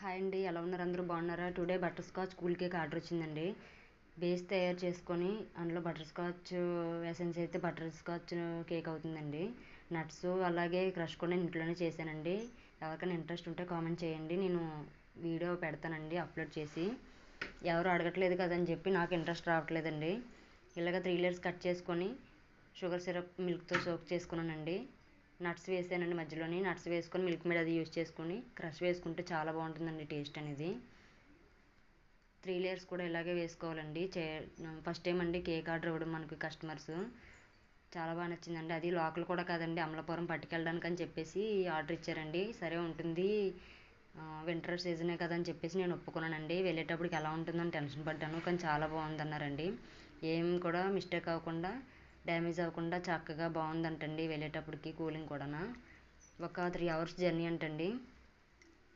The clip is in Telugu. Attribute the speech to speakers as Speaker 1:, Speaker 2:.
Speaker 1: హాయ్ అండి, ఎలా ఉన్నారు? అందరూ బాగున్నారా? Today butter scotch cool cake order వచ్చిందండి. బేస్ తయారు చేసుకొని అందులో బటర్ స్కాచ్ ఎసెన్స్ అయితే బటర్ స్కాచ్ కేక్ అవుతుందండి. నట్స్ అలాగే క్రష్ కూడా ఇంట్లోనే చేశానండి. ఎవరికైనా ఇంట్రెస్ట్ ఉంటే కామెంట్ చేయండి, నేను వీడియో పెడతానండి అప్లోడ్ చేసి. ఎవరు అడగట్లేదు కదని చెప్పి నాకు ఇంట్రెస్ట్ రావట్లేదండి. ఇలాగ 3 లేయర్స్ కట్ చేసుకొని షుగర్ సిరప్ మిల్క్తో సోక్ చేసుకున్నానండి. నట్స్ వేసానండి, మధ్యలోని నట్స్ వేసుకొని మిల్క్ మేడ్ అది యూజ్ చేసుకొని క్రష్ వేసుకుంటే చాలా బాగుంటుందండి టేస్ట్ అనేది. 3 లేయర్స్ కూడా ఇలాగే వేసుకోవాలండి. ఫస్ట్ టైం అండి కేక్ ఆర్డర్ ఇవ్వడం మనకి కస్టమర్స్. చాలా బాగా నచ్చిందండి. అది లోకల్ కూడా కాదండి, అమలాపురం పట్టుకెళ్ళడానికి అని చెప్పేసి ఆర్డర్ ఇచ్చారండి. సరే ఉంటుంది, వింటర్ సీజనే కదా అని చెప్పేసి నేను ఒప్పుకున్నానండి. వెళ్ళేటప్పటికి ఎలా ఉంటుందని టెన్షన్ పడ్డాను, కానీ చాలా బాగుందన్నారండి. ఏం కూడా మిస్టేక్ అవ్వకుండా, డ్యామేజ్ అవ్వకుండా చక్కగా బాగుందంటండి. వెళ్ళేటప్పటికి కూలింగ్ కూడా ఒక 3 అవర్స్ జర్నీ అంటండి.